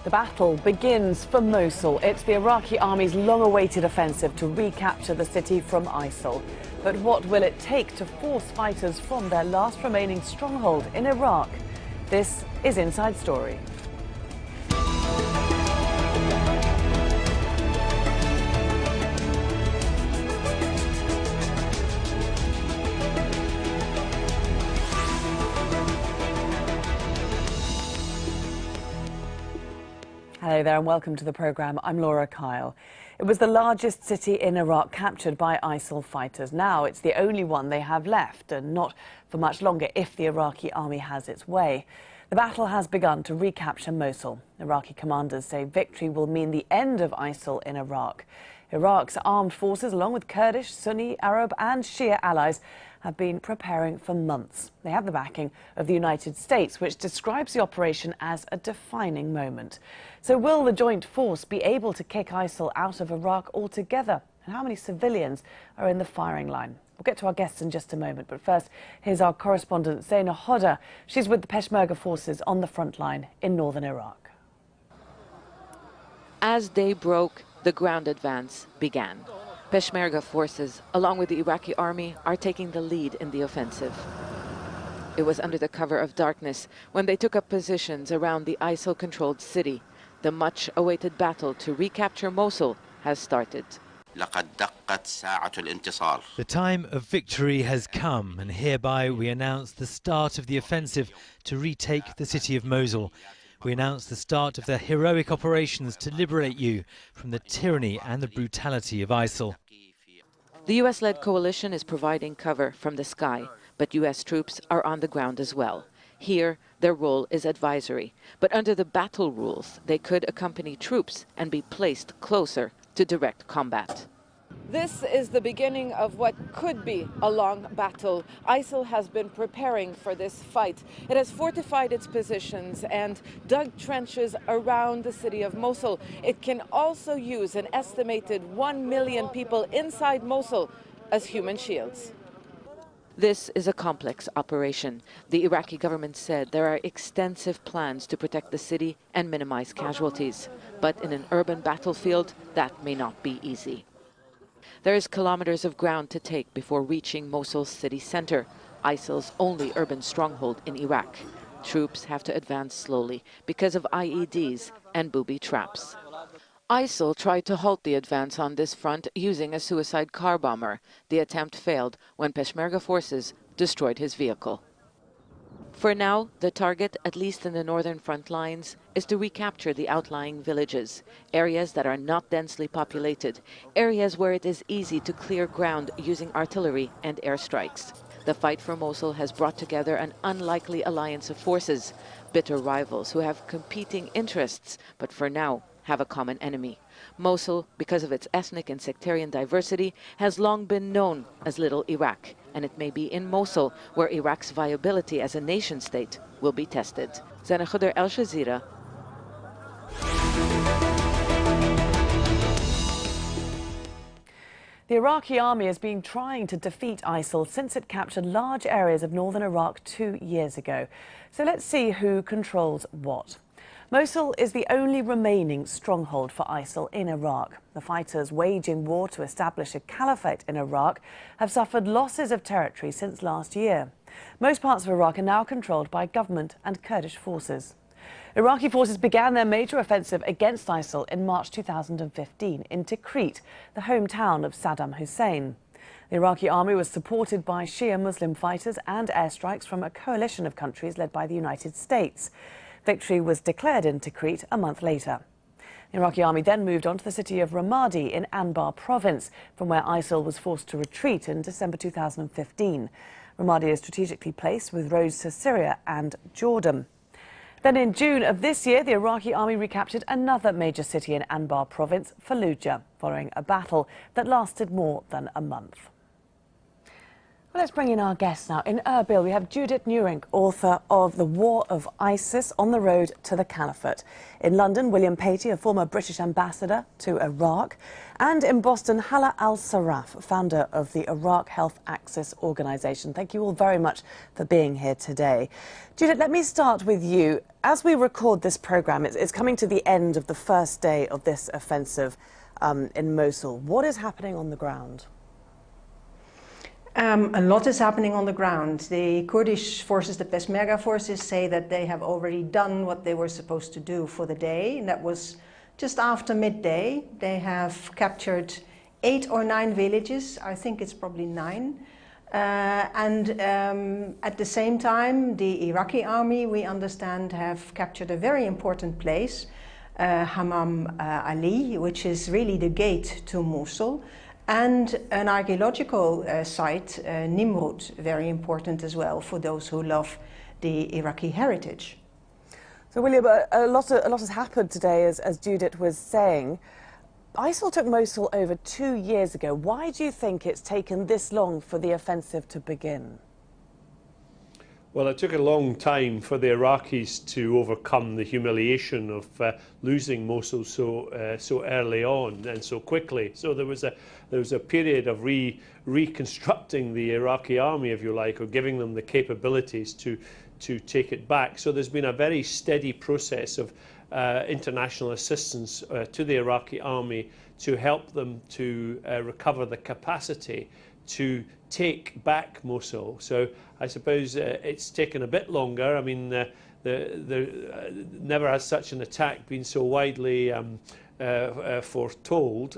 The battle begins for Mosul. It's the Iraqi army's long-awaited offensive to recapture the city from ISIL. But what will it take to force fighters from their last remaining stronghold in Iraq? This is Inside Story. Hello there and welcome to the programme. I'm Laura Kyle. It was the largest city in Iraq captured by ISIL fighters. Now it's the only one they have left, and not for much longer if the Iraqi army has its way. The battle has begun to recapture Mosul. Iraqi commanders say victory will mean the end of ISIL in Iraq. Iraq's armed forces, along with Kurdish, Sunni, Arab and Shia allies, have been preparing for months. They have the backing of the United States, which describes the operation as a defining moment. So will the joint force be able to kick ISIL out of Iraq altogether? And how many civilians are in the firing line? We'll get to our guests in just a moment, but first, here's our correspondent Zaina Hodder. She's with the Peshmerga forces on the front line in northern Iraq. As day broke, the ground advance began. Peshmerga forces, along with the Iraqi army, are taking the lead in the offensive. It was under the cover of darkness when they took up positions around the ISIL-controlled city. The much-awaited battle to recapture Mosul has started. The time of victory has come, and hereby we announce the start of the offensive to retake the city of Mosul. We announce the start of the heroic operations to liberate you from the tyranny and the brutality of ISIL. The US-led coalition is providing cover from the sky, but US troops are on the ground as well. Here, their role is advisory, but under the battle rules, they could accompany troops and be placed closer to direct combat. This is the beginning of what could be a long battle. ISIL has been preparing for this fight. It has fortified its positions and dug trenches around the city of Mosul. It can also use an estimated 1 million people inside Mosul as human shields. This is a complex operation. The Iraqi government said there are extensive plans to protect the city and minimize casualties. But in an urban battlefield, that may not be easy. There is kilometers of ground to take before reaching Mosul's city center, ISIL's only urban stronghold in Iraq. Troops have to advance slowly because of IEDs and booby traps. ISIL tried to halt the advance on this front using a suicide car bomber. The attempt failed when Peshmerga forces destroyed his vehicle. For now, the target, at least in the northern front lines, is to recapture the outlying villages, areas that are not densely populated, areas where it is easy to clear ground using artillery and airstrikes. The fight for Mosul has brought together an unlikely alliance of forces, bitter rivals who have competing interests, but for now have a common enemy. Mosul, because of its ethnic and sectarian diversity, has long been known as Little Iraq, and it may be in Mosul where Iraq's viability as a nation-state will be tested. Zaina Hodder, Al Jazeera. The Iraqi army has been trying to defeat ISIL since it captured large areas of northern Iraq 2 years ago. So let's see who controls what. Mosul is the only remaining stronghold for ISIL in Iraq. The fighters waging war to establish a caliphate in Iraq have suffered losses of territory since last year. Most parts of Iraq are now controlled by government and Kurdish forces. Iraqi forces began their major offensive against ISIL in March 2015 in Tikrit, the hometown of Saddam Hussein. The Iraqi army was supported by Shia Muslim fighters and airstrikes from a coalition of countries led by the United States. Victory was declared in Tikrit a month later. The Iraqi army then moved on to the city of Ramadi in Anbar province, from where ISIL was forced to retreat in December 2015. Ramadi is strategically placed with roads to Syria and Jordan. Then in June of this year, the Iraqi army recaptured another major city in Anbar province, Fallujah, following a battle that lasted more than a month. Well, let's bring in our guests now. In Erbil, we have Judith Newring, author of The War of ISIS on the Road to the Caliphate. In London, William Patey, a former British ambassador to Iraq. And in Boston, Hala Al-Sarraf, founder of the Iraq Health Access Organisation. Thank you all very much for being here today. Judith, let me start with you. As we record this programme, it's coming to the end of the first day of this offensive in Mosul. What is happening on the ground? A lot is happening on the ground. The Kurdish forces, the Peshmerga forces, say that they have already done what they were supposed to do for the day. And that was just after midday. They have captured 8 or 9 villages. I think it's probably 9. At the same time, the Iraqi army, we understand, have captured a very important place, Hammam Ali, which is really the gate to Mosul. And an archaeological site, Nimrud, very important as well for those who love the Iraqi heritage. So, William, a lot has happened today, as Judith was saying. ISIL took Mosul over 2 years ago. Why do you think it's taken this long for the offensive to begin? Well, it took a long time for the Iraqis to overcome the humiliation of losing Mosul so early on and so quickly. So there was a period of reconstructing the Iraqi army, if you like, or giving them the capabilities to take it back. So there's been a very steady process of international assistance to the Iraqi army to help them to recover the capacity to take back Mosul. So I suppose it's taken a bit longer. I mean, never has such an attack been so widely foretold.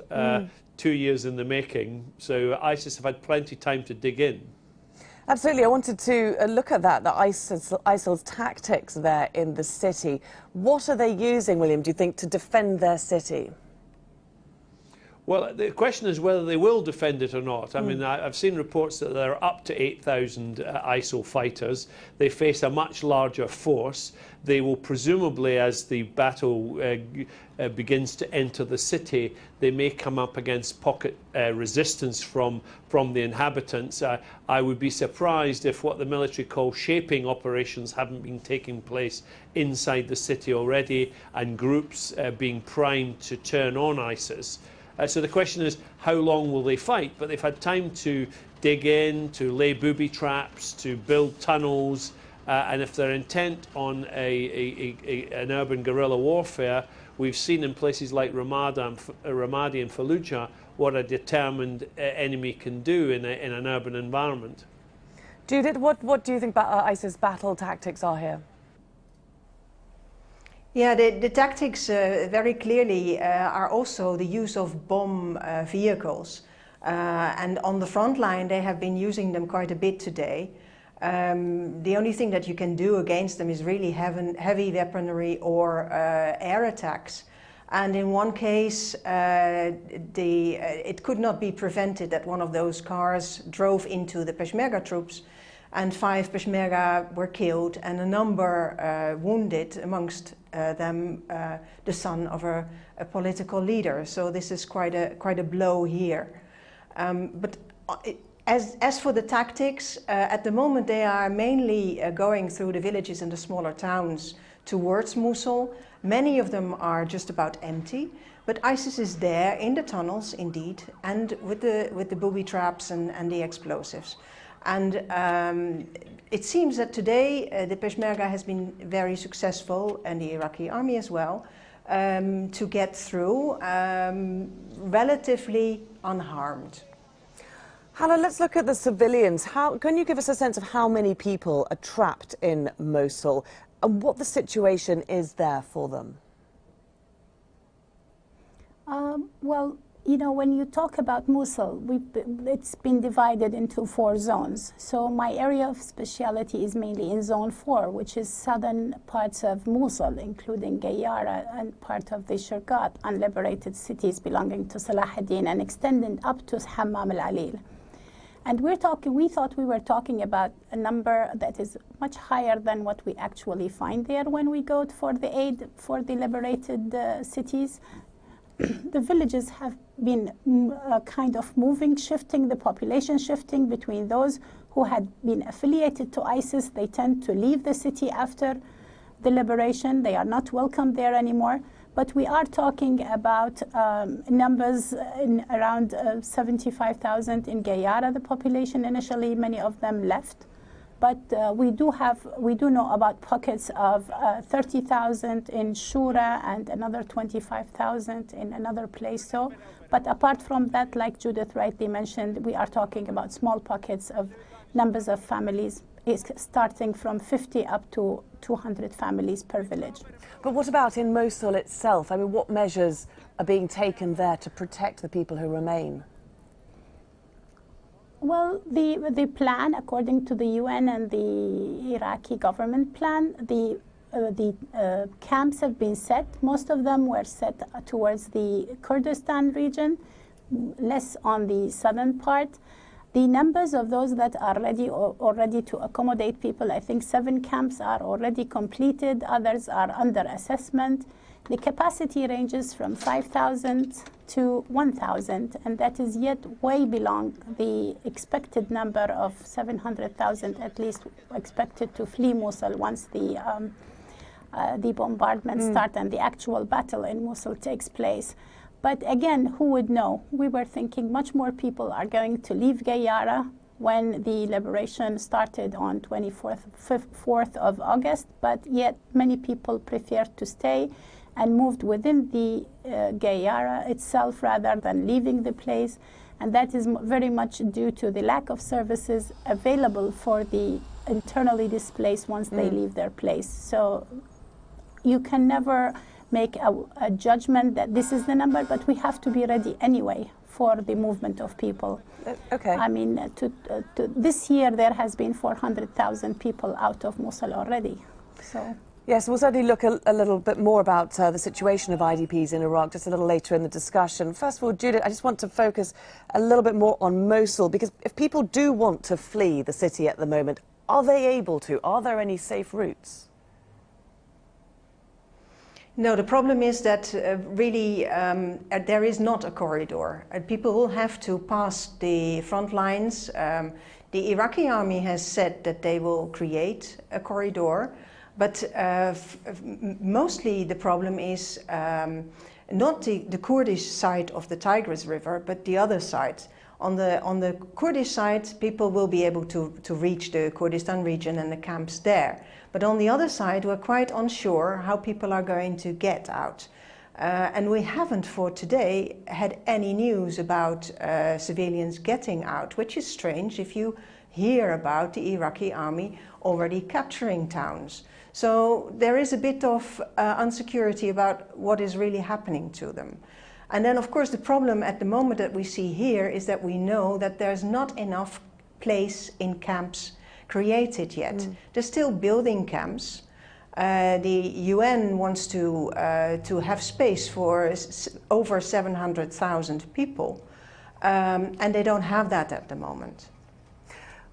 2 years in the making. So ISIS have had plenty of time to dig in. Absolutely. I wanted to look at that, the ISIL's tactics there in the city. What are they using, William, do you think, to defend their city? Well, the question is whether they will defend it or not. I mean, I've seen reports that there are up to 8,000 ISIL fighters. They face a much larger force. They will presumably, as the battle begins to enter the city, they may come up against pocket resistance from the inhabitants. I would be surprised if what the military call shaping operations haven't been taking place inside the city already, and groups being primed to turn on ISIS. So the question is, how long will they fight? But they've had time to dig in, to lay booby traps, to build tunnels, and if they're intent on an urban guerrilla warfare, we've seen in places like Ramadi and Fallujah what a determined enemy can do in an urban environment. Judith, what do you think ISIS battle tactics are here? Yeah, the tactics very clearly are also the use of bomb vehicles. And on the front line, they have been using them quite a bit today. The only thing that you can do against them is really heavy weaponry or air attacks. And in one case, it could not be prevented that one of those cars drove into the Peshmerga troops, and 5 Peshmerga were killed and a number wounded, amongst them the son of a political leader. So this is quite a blow here. But as for the tactics, at the moment they are mainly going through the villages and the smaller towns towards Mosul. Many of them are just about empty, but ISIS is there in the tunnels indeed, and with the booby traps and the explosives. And it seems that today the Peshmerga has been very successful, and the Iraqi army as well, to get through relatively unharmed. Hala, let's look at the civilians. Can you give us a sense of how many people are trapped in Mosul and what the situation is there for them? Well, you know, when you talk about Mosul, it's been divided into 4 zones. So my area of speciality is mainly in Zone 4, which is southern parts of Mosul, including Gayyara and part of the Shirkat, unliberated cities belonging to Salah ad-Din, and extending up to Hammam al-Alil. And we thought we were talking about a number that is much higher than what we actually find there when we go for the aid for the liberated cities. the villages have been kind of moving, shifting, the population shifting between those who had been affiliated to ISIS. They tend to leave the city after the liberation. They are not welcome there anymore. But we are talking about numbers in around 75,000 in Gayara, the population initially. Many of them left. But we do know about pockets of 30,000 in Shura and another 25,000 in another place. So, but apart from that, like Judith rightly mentioned, we are talking about small pockets of numbers of families, starting from 50 up to 200 families per village. But what about in Mosul itself? I mean, what measures are being taken there to protect the people who remain? Well, the plan, according to the UN and the Iraqi government plan, the camps have been set. Most of them were set towards the Kurdistan region, less on the southern part. The numbers of those that are already to accommodate people, I think 7 camps are already completed, others are under assessment. The capacity ranges from 5,000 to 1,000, and that is yet way below the expected number of 700,000 at least expected to flee Mosul once the bombardment start and the actual battle in Mosul takes place. But again, who would know? We were thinking much more people are going to leave Gayara when the liberation started on 4th of August, but yet many people preferred to stay and moved within the Gayara itself rather than leaving the place. And that is very much due to the lack of services available for the internally displaced once they leave their place. So you can never make a judgment that this is the number, but we have to be ready anyway for the movement of people. Okay. I mean, this year there has been 400,000 people out of Mosul already. So. Yes, we'll certainly look a little bit more about the situation of IDPs in Iraq just a little later in the discussion. First of all, Judith, I just want to focus a little bit more on Mosul, because if people do want to flee the city at the moment, are they able to? Are there any safe routes? No, the problem is that really there is not a corridor. People will have to pass the front lines. The Iraqi army has said that they will create a corridor, but mostly the problem is not the Kurdish side of the Tigris River, but the other side. On the Kurdish side, people will be able to reach the Kurdistan region and the camps there. But on the other side, we're quite unsure how people are going to get out. And we haven't for today had any news about civilians getting out, which is strange if you hear about the Iraqi army already capturing towns. So there is a bit of insecurity about what is really happening to them. And then, of course, the problem at the moment that we see here is that we know that there's not enough place in camps created yet. They're still building camps. The UN wants to have space for over 700,000 people, and they don't have that at the moment.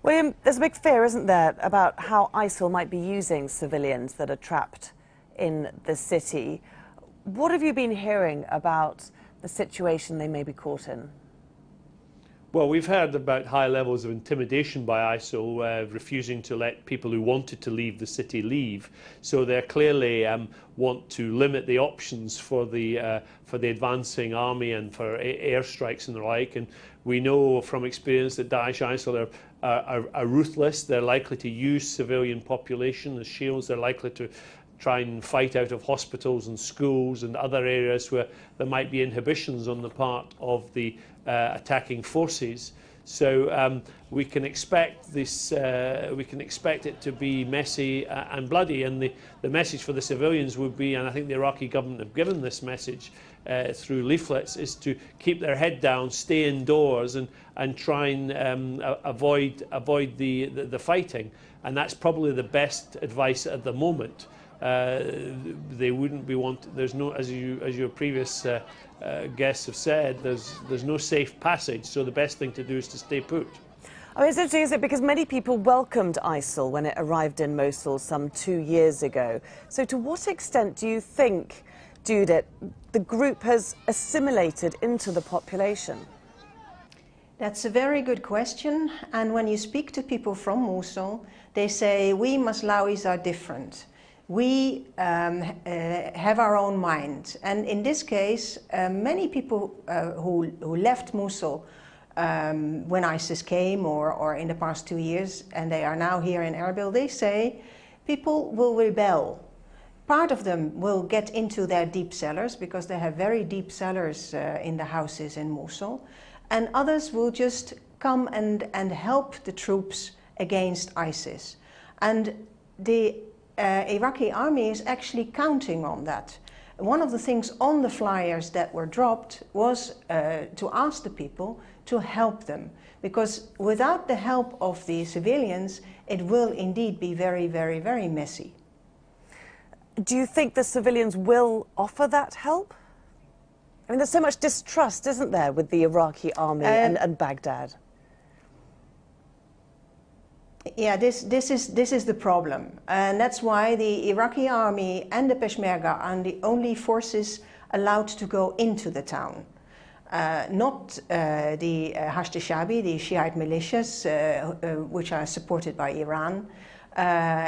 William, there's a big fear, isn't there, about how ISIL might be using civilians that are trapped in the city. What have you been hearing about the situation they may be caught in? Well, we've heard about high levels of intimidation by ISIL, refusing to let people who wanted to leave the city leave. So they clearly want to limit the options for the advancing army and for airstrikes and the like. And we know from experience that Daesh ISIL are ruthless. They're likely to use civilian population as shields. They're likely to try and fight out of hospitals and schools and other areas where there might be inhibitions on the part of the attacking forces. So we can expect this. We can expect it to be messy and bloody. And the message for the civilians would be, and I think the Iraqi government have given this message through leaflets, is to keep their head down, stay indoors, and try and avoid the fighting. And that's probably the best advice at the moment. They wouldn't be there's no, as your previous guests have said, there's no safe passage, so the best thing to do is to stay put. I mean, it's interesting, is it, because many people welcomed ISIL when it arrived in Mosul some 2 years ago. So to what extent do Judith, the group has assimilated into the population? That's a very good question, and when you speak to people from Mosul, they say, we Maslawis are different. We have our own mind. And in this case, many people who left Mosul when ISIS came or in the past 2 years, and they are now here in Erbil, they say people will rebel. Part of them will get into their deep cellars because they have very deep cellars in the houses in Mosul. And others will just come and help the troops against ISIS. And the Iraqi army is actually counting on that. One of the things on the flyers that were dropped was to ask the people to help them. Because without the help of the civilians, it will indeed be very, very, very messy. Do you think the civilians will offer that help? I mean, there's so much distrust, isn't there, with the Iraqi army and Baghdad? Yeah, this is the problem. And that's why the Iraqi army and the Peshmerga are the only forces allowed to go into the town. Not the Hashd al-Shabi, the Shiite militias, which are supported by Iran.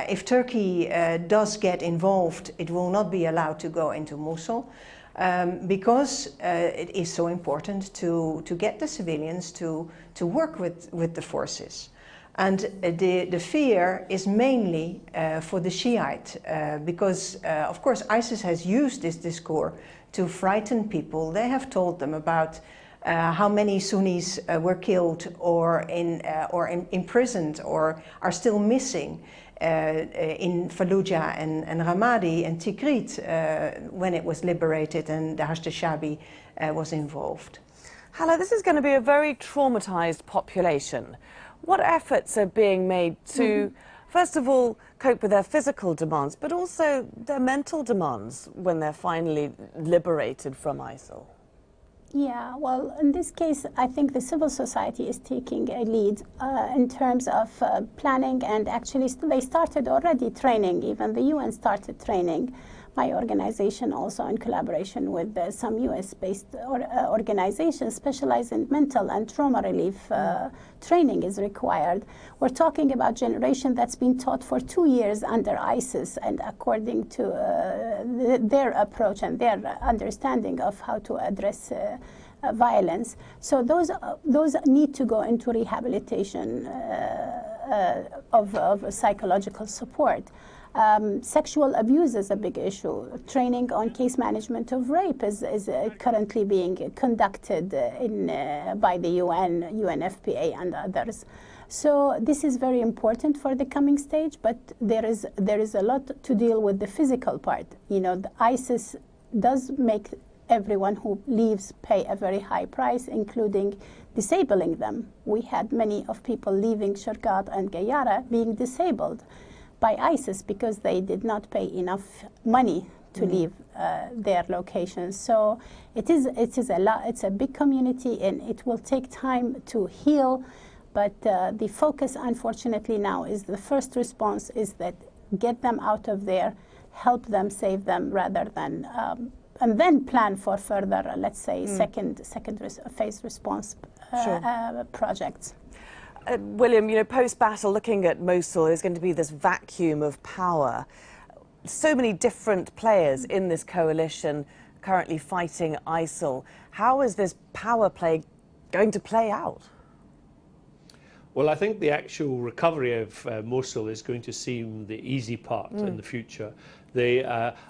If Turkey does get involved, it will not be allowed to go into Mosul. Because it is so important to get the civilians to work with the forces. And the fear is mainly for the Shiite, because of course ISIS has used this discourse to frighten people. They have told them about how many Sunnis were killed or imprisoned or are still missing. In Fallujah and Ramadi and Tikrit when it was liberated and the Hashd al-Shabi was involved. Hala, this is going to be a very traumatized population. What efforts are being made to, first of all, cope with their physical demands, but also their mental demands when they're finally liberated from ISIL? Yeah, well, in this case, I think the civil society is taking a lead in terms of planning, and actually they started already training. Even the UN started training. My organization also, in collaboration with some US-based organizations, specialize in mental and trauma relief training is required. We're talking about generation that's been taught for 2 years under ISIS, and according to their approach and their understanding of how to address violence. So those need to go into rehabilitation of psychological support. Sexual abuse is a big issue. Training on case management of rape is currently being conducted by the UN, UNFPA and others. So this is very important for the coming stage, but there is a lot to deal with the physical part. You know, the ISIS does make everyone who leaves pay a very high price, including disabling them. We had many of people leaving Shirkat and Gayara being disabled by ISIS because they did not pay enough money to leave their locations. So it's a big community, and it will take time to heal. But the focus, unfortunately, now is the first response is that get them out of there, help them, save them, rather than and then plan for further, let's say, second phase response projects. William, you know, post-battle, looking at Mosul, there's going to be this vacuum of power. So many different players in this coalition currently fighting ISIL. How is this power play going to play out? Well, I think the actual recovery of Mosul is going to seem the easy part in the future.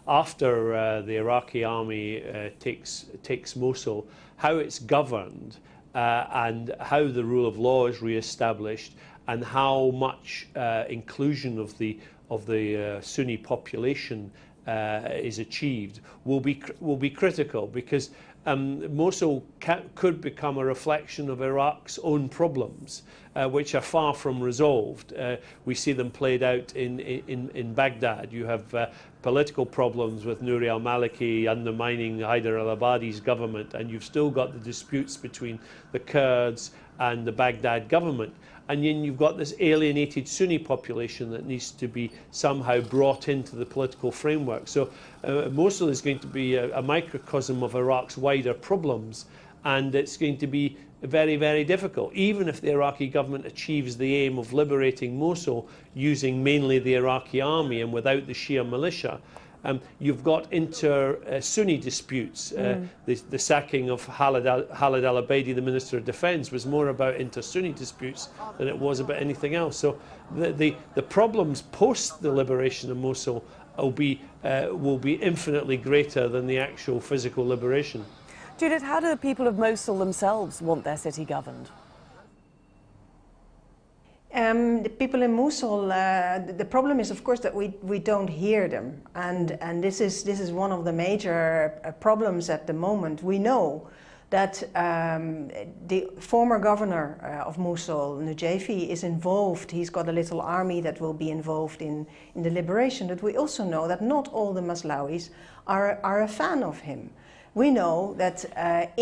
After the Iraqi army takes Mosul, how it's governed and how the rule of law is re-established, and how much inclusion of the Sunni population is achieved will be critical, because Mosul could become a reflection of Iraq's own problems, which are far from resolved. We see them played out in Baghdad. You have political problems with Nouri al-Maliki undermining Haider al-Abadi's government, and you've still got the disputes between the Kurds and the Baghdad government. And then you've got this alienated Sunni population that needs to be somehow brought into the political framework. So Mosul is going to be a microcosm of Iraq's wider problems, and it's going to be very, very difficult. Even if the Iraqi government achieves the aim of liberating Mosul using mainly the Iraqi army and without the Shia militia, you've got inter-Sunni disputes. The sacking of Khalid al-Abaidi, the Minister of Defence, was more about inter-Sunni disputes than it was about anything else. So the problems post the liberation of Mosul will be infinitely greater than the actual physical liberation. Judith, how do the people of Mosul themselves want their city governed? The people in Mosul, the problem is, of course, that we don't hear them, and this is one of the major problems at the moment. We know that the former governor of Mosul, Najafi, is involved. He's got a little army that will be involved in the liberation. But we also know that not all the Maslawis are a fan of him. We know that that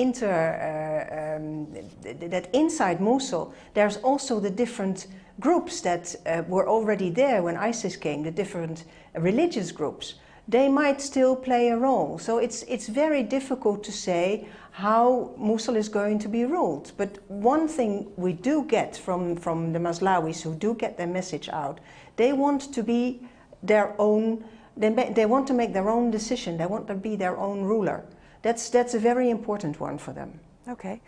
inside Mosul, there's also the different groups that were already there when ISIS came, the different religious groups. They might still play a role. So it's very difficult to say how Mosul is going to be ruled. But one thing we do get from the Maslawis who do get their message out, they want to be their own, they want to make their own decision. They want to be their own ruler. That's a very important one for them. Okay.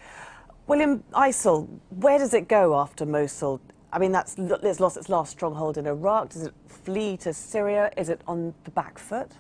William, ISIL, where does it go after Mosul? I mean, it's lost its last stronghold in Iraq. Does it flee to Syria? Is it on the back foot?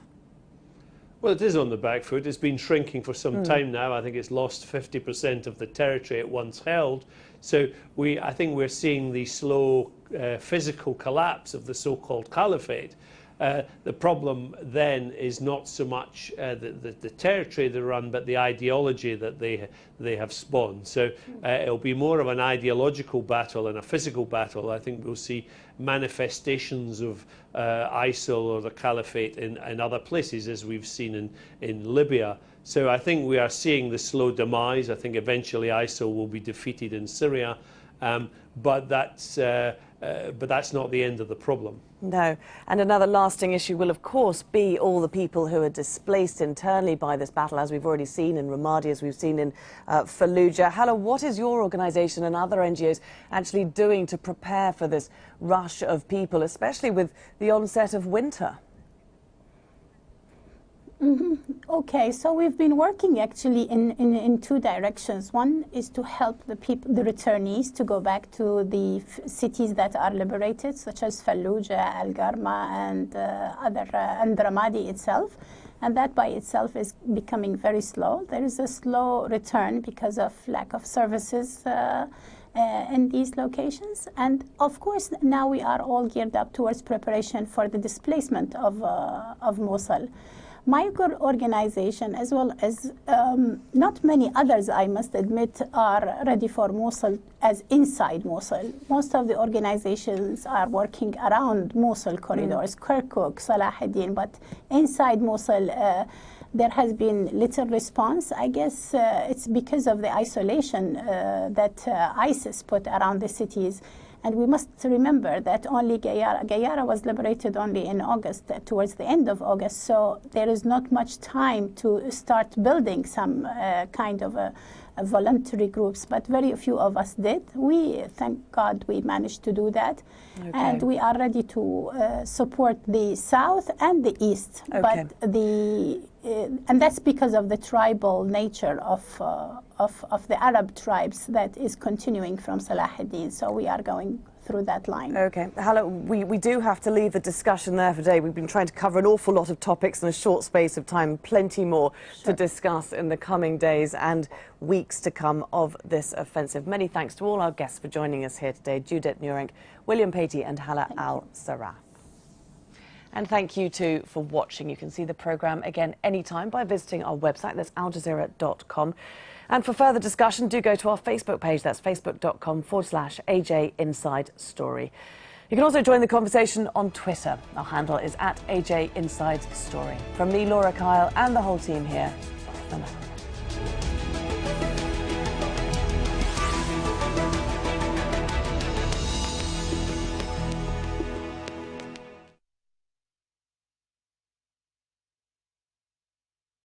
Well, it is on the back foot. It's been shrinking for some time now. I think it's lost 50% of the territory it once held. So I think we're seeing the slow physical collapse of the so-called caliphate. The problem then is not so much the territory they run, but the ideology that they have spawned. So it'll be more of an ideological battle and a physical battle. I think we'll see manifestations of ISIL or the caliphate in other places, as we've seen in Libya. So I think we are seeing the slow demise. I think eventually ISIL will be defeated in Syria, but that's not the end of the problem. No. And another lasting issue will, of course, be all the people who are displaced internally by this battle, as we've already seen in Ramadi, as we've seen in Fallujah. Hala, what is your organisation and other NGOs actually doing to prepare for this rush of people, especially with the onset of winter? Okay, so we've been working actually in two directions. One is to help the people, the returnees, to go back to the cities that are liberated, such as Fallujah, Al-Garma, and and Ramadi itself. And that by itself is becoming very slow. There is a slow return because of lack of services in these locations. And of course, now we are all geared up towards preparation for the displacement of Mosul. My organization, as well as not many others, I must admit, are ready for Mosul as inside Mosul. Most of the organizations are working around Mosul corridors, Kirkuk, Salah ad-Din, but inside Mosul, there has been little response. I guess it's because of the isolation that ISIS put around the cities. And we must remember that only Gayara was liberated only in August, towards the end of August. So there is not much time to start building some kind of a voluntary groups, but very few of us did. We, thank God, we managed to do that. Okay. And we are ready to support the south and the east. Okay. But and that's because of the tribal nature of the Arab tribes that is continuing from Salah ad-Din. So we are going through that line. Okay. Hala, we do have to leave the discussion there for today. We've been trying to cover an awful lot of topics in a short space of time. Plenty more to discuss in the coming days and weeks to come of this offensive. Many thanks to all our guests for joining us here today. Judith Nurenk, William Patey and Hala Al-Sarraf. And thank you too for watching. You can see the programme again anytime by visiting our website. That's aljazeera.com. And for further discussion, do go to our Facebook page. That's facebook.com/AJ Inside Story. You can also join the conversation on Twitter. Our handle is @AJ Inside Story. From me, Laura Kyle, and the whole team here, bye for now.